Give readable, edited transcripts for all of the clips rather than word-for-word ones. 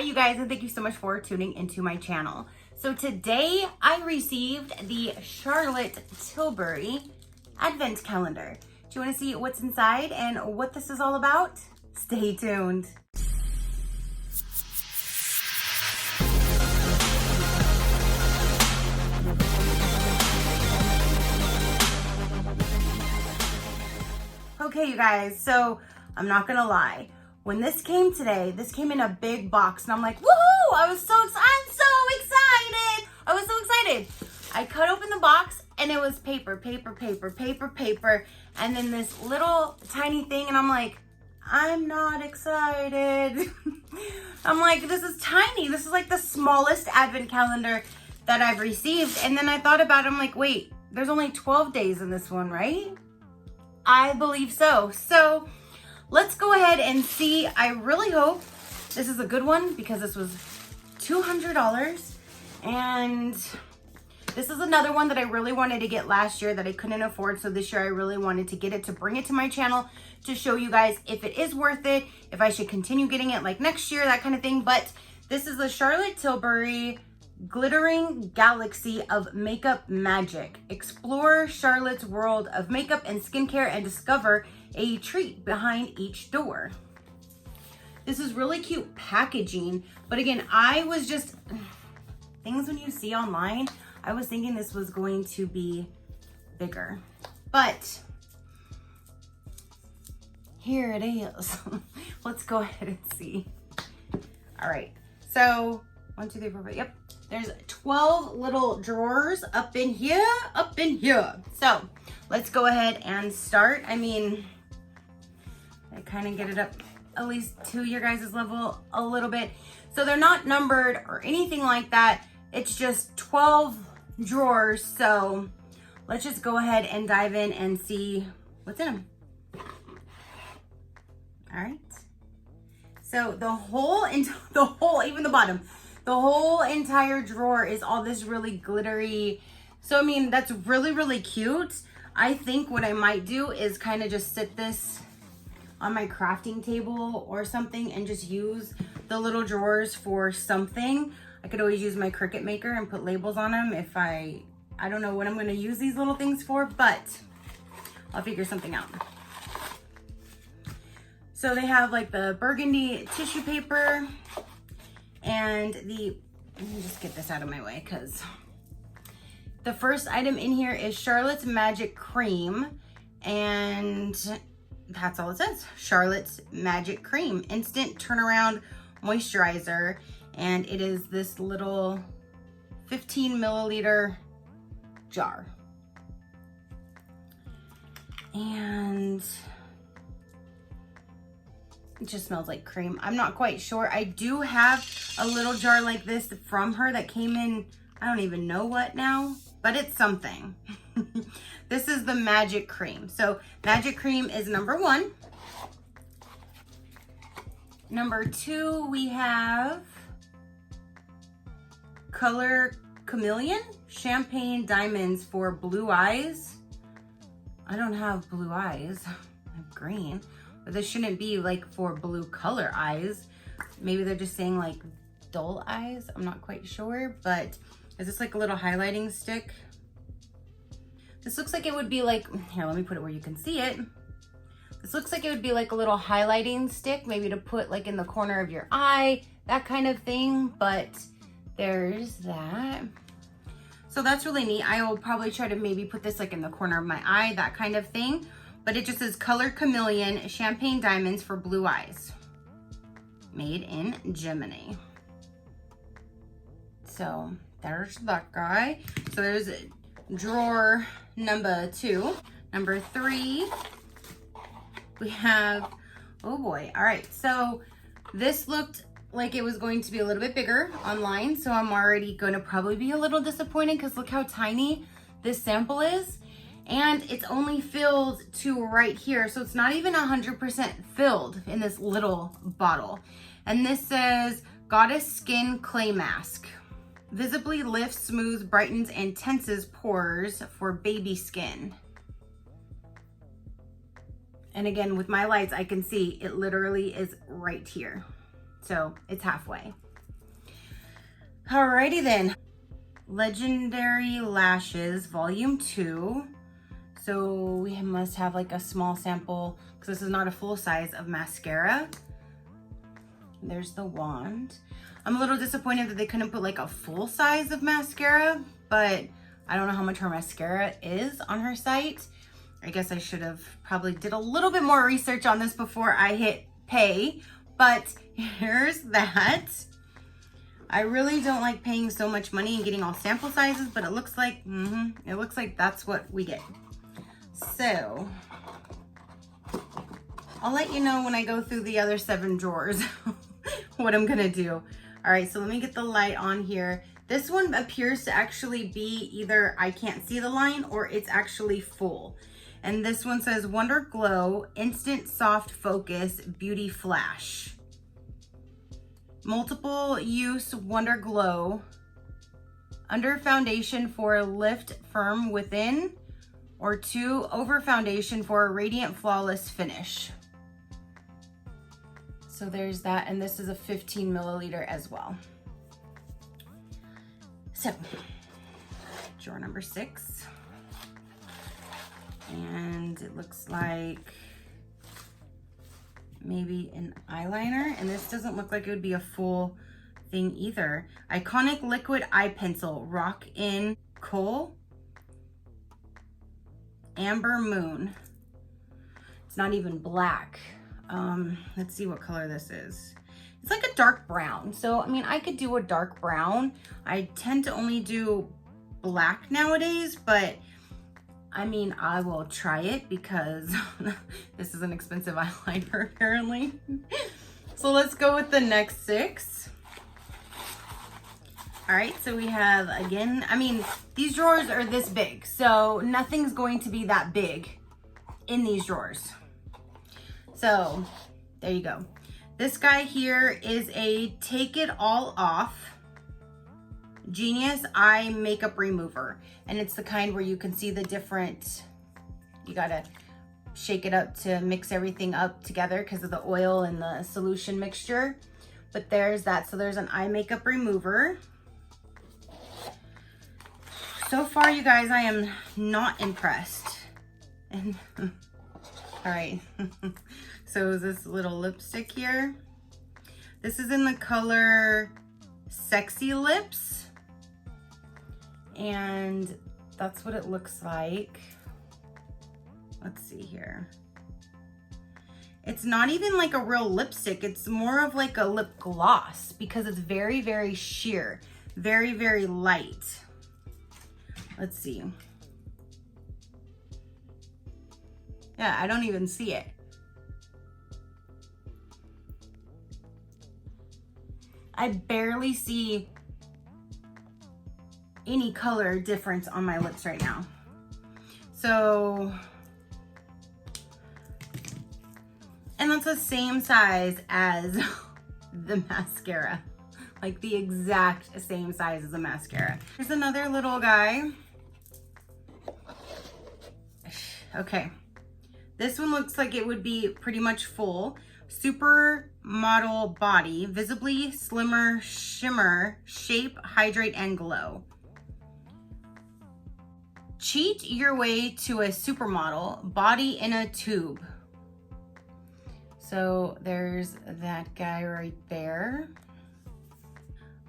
you guys, and thank you so much for tuning into my channel. So today I received the Charlotte Tilbury Advent Calendar. Do you want to see what's inside and what this is all about? Stay tuned. Okay, you guys, so I'm not gonna lie. When this came today, this came in a big box and I'm like, woohoo! I'm so excited! I was so excited. I cut open the box and it was paper, and then this little tiny thing and I'm like, I'm not excited. I'm like, this is tiny. This is like the smallest advent calendar that I've received. And then I thought about it, I'm like, wait, there's only 12 days in this one, right? I believe so. So let's go ahead and see. I really hope this is a good one because this was $200. And this is another one that I really wanted to get last year that I couldn't afford. So this year I really wanted to get it to bring it to my channel to show you guys if it is worth it, if I should continue getting it like next year, that kind of thing. But this is the Charlotte Tilbury Glittering Galaxy of Makeup Magic. Explore Charlotte's world of makeup and skincare and discover a treat behind each door. This is really cute packaging, but again, I was just, things when you see online, I was thinking this was going to be bigger, but here it is. Let's go ahead and see. All right, so 1, 2, 3, 4, 5, yep. There's 12 little drawers up in here. So let's go ahead and start. I mean, I kind of get it up at least to your guys' level a little bit. So they're not numbered or anything like that. It's just 12 drawers. So let's just go ahead and dive in and see what's in them. All right. So even the bottom, the whole entire drawer is all this really glittery. So, I mean, that's really, really cute. I think what I might do is kind of just sit this on my crafting table or something and just use the little drawers for something. I could always use my Cricut maker and put labels on them if I don't know what I'm going to use these little things for, but I'll figure something out. So they have like the burgundy tissue paper and let me just get this out of my way because the first item in here is Charlotte's Magic Cream, and that's all it says. Charlotte's Magic Cream, instant turnaround moisturizer, and it is this little 15 milliliter jar. And it just smells like cream. I'm not quite sure. I do have a little jar like this from her that came in, I don't even know what now, but it's something. This is the Magic Cream. So Magic Cream is number 1. Number 2, we have Color Chameleon Champagne Diamonds for blue eyes. I don't have blue eyes. I have green. But this shouldn't be like for blue color eyes. Maybe they're just saying like dull eyes. I'm not quite sure, but is this like a little highlighting stick? This looks like it would be like, here, let me put it where you can see it. This looks like it would be like a little highlighting stick, maybe to put like in the corner of your eye, that kind of thing, but there's that. So that's really neat. I will probably try to maybe put this like in the corner of my eye, that kind of thing. But it just says Color Chameleon Champagne Diamonds for blue eyes. Made in Germany. So there's that guy. So there's drawer number 2. Number 3, we have, oh boy. All right, so this looked like it was going to be a little bit bigger online. So I'm already gonna probably be a little disappointed because look how tiny this sample is. And it's only filled to right here. So it's not even 100% filled in this little bottle. And this says Goddess Skin Clay Mask. Visibly lifts, smooths, brightens, and tenses pores for baby skin. And again, with my lights, I can see it literally is right here. So it's halfway. Alrighty then. Legendary Lashes Volume 2. So we must have like a small sample because this is not a full size of mascara. There's the wand. I'm a little disappointed that they couldn't put like a full size of mascara, but I don't know how much her mascara is on her site. I guess I should have probably did a little bit more research on this before I hit pay, but here's that. I really don't like paying so much money and getting all sample sizes, but it looks like, it looks like that's what we get. So I'll let you know when I go through the other 7 drawers what I'm gonna do. All right, so let me get the light on here. This one appears to actually be either I can't see the line or it's actually full. And this one says Wonder Glow Instant Soft Focus Beauty Flash. Multiple use Wonder Glow under foundation for lift firm within, or 2 over foundation for a radiant flawless finish. So there's that, and this is a 15 milliliter as well. So, drawer number 6. And it looks like maybe an eyeliner, and this doesn't look like it would be a full thing either. Iconic Liquid Eye Pencil, Rock in Coal, Amber Moon. It's not even black. Let's see what color this is. It's like a dark brown. So, I mean, I could do a dark brown. I tend to only do black nowadays, but I mean, I will try it because this is an expensive eyeliner apparently. So let's go with the next 6. All right, so we have, again, I mean, these drawers are this big, so nothing's going to be that big in these drawers. So there you go. This guy here is a Take It All Off Genius Eye Makeup Remover. And it's the kind where you can see the different, you gotta shake it up to mix everything up together because of the oil and the solution mixture. But there's that. So there's an eye makeup remover. So far, you guys, I am not impressed. And all right. So this little lipstick here. This is in the color Sexy Lips. And that's what it looks like. Let's see here. It's not even like a real lipstick. It's more of like a lip gloss because it's very, very sheer. Very, very light. Let's see. Yeah, I don't even see it. I barely see any color difference on my lips right now. So, and that's the same size as the mascara. Like the exact same size as the mascara. Here's another little guy. Okay. This one looks like it would be pretty much full. Supermodel Body, Visibly Slimmer Shimmer, Shape, Hydrate, and Glow. Cheat your way to a supermodel, body in a tube. So there's that guy right there.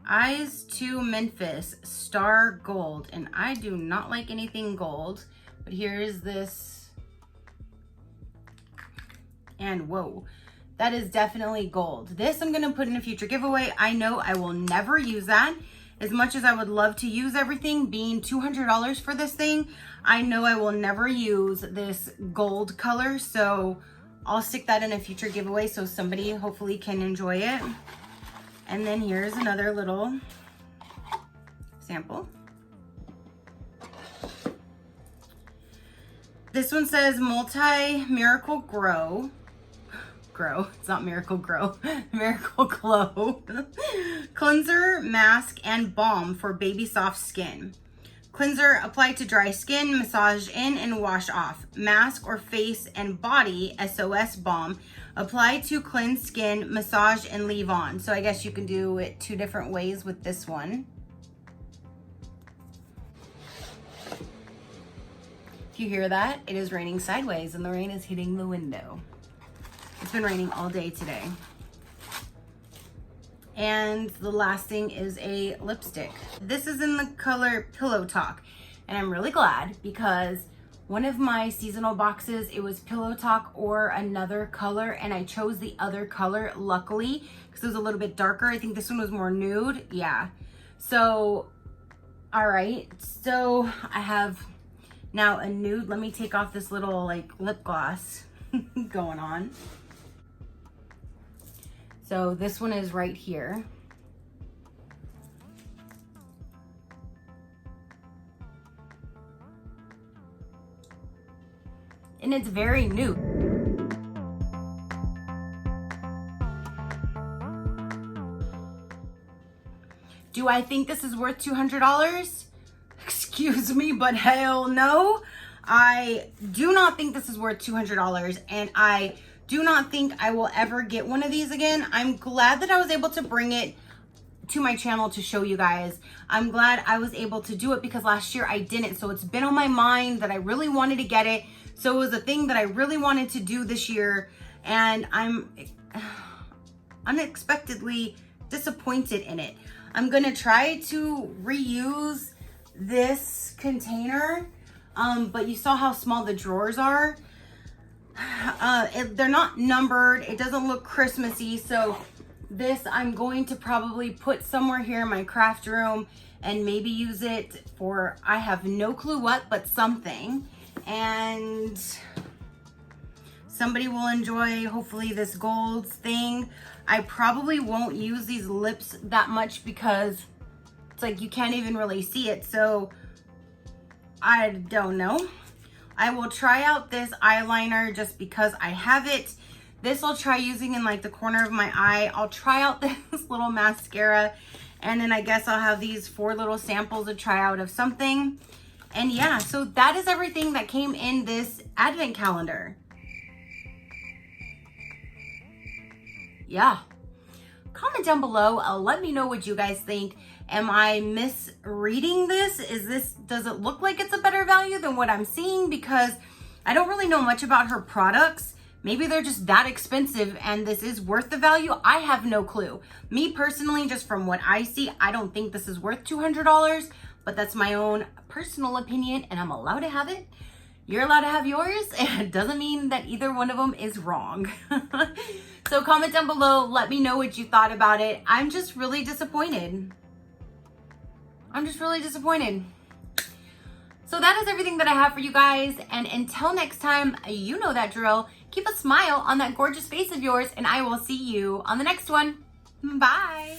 Eyes to Memphis, Star Gold. And I do not like anything gold, but here's this. And whoa, that is definitely gold. This I'm gonna put in a future giveaway. I know I will never use that. As much as I would love to use everything, being $200 for this thing, I know I will never use this gold color. So I'll stick that in a future giveaway so somebody hopefully can enjoy it. And then here's another little sample. This one says Miracle Grow. It's not Miracle Grow, Miracle Glow. Cleanser, mask, and balm for baby soft skin. Cleanser, apply to dry skin, massage in and wash off. Mask or face and body, SOS balm, Apply to cleanse skin, massage, and leave on. So I guess you can do it 2 different ways with this one. If you hear that, it is raining sideways and the rain is hitting the window. It's been raining all day today. And the last thing is a lipstick. This is in the color Pillow Talk. And I'm really glad because one of my seasonal boxes, it was Pillow Talk or another color, and I chose the other color, luckily, because it was a little bit darker. I think this one was more nude. Yeah. So, all right. So I have now a nude. Let me take off this little like lip gloss going on. So this one is right here. And it's very nude. Do I think this is worth $200? Excuse me, but hell no. I do not think this is worth $200, and I do not think I will ever get one of these again. I'm glad that I was able to bring it to my channel to show you guys. I'm glad I was able to do it because last year I didn't. So it's been on my mind that I really wanted to get it. So it was a thing that I really wanted to do this year, and I'm unexpectedly disappointed in it. I'm gonna try to reuse this container, but you saw how small the drawers are. They're not numbered. It doesn't look Christmassy, so this I'm going to probably put somewhere here in my craft room and maybe use it for, I have no clue what, but something. And somebody will enjoy, hopefully, this gold thing. I probably won't use these lips that much because it's like you can't even really see it. So I don't know. I will try out this eyeliner just because I have it. This I'll try using in like the corner of my eye. I'll try out this little mascara, and then I guess I'll have these 4 little samples to try out of something. And yeah, so that is everything that came in this advent calendar. Yeah. Comment down below. Let me know what you guys think. Am I misreading this? Does it look like it's a better value than what I'm seeing? Because I don't really know much about her products. Maybe they're just that expensive and this is worth the value. I have no clue. Me personally, just from what I see, I don't think this is worth $200, but that's my own personal opinion and I'm allowed to have it. You're allowed to have yours, and it doesn't mean that either one of them is wrong. So comment down below, let me know what you thought about it. I'm just really disappointed. I'm just really disappointed. So that is everything that I have for you guys, and until next time, you know that drill. Keep a smile on that gorgeous face of yours, and I will see you on the next one. Bye.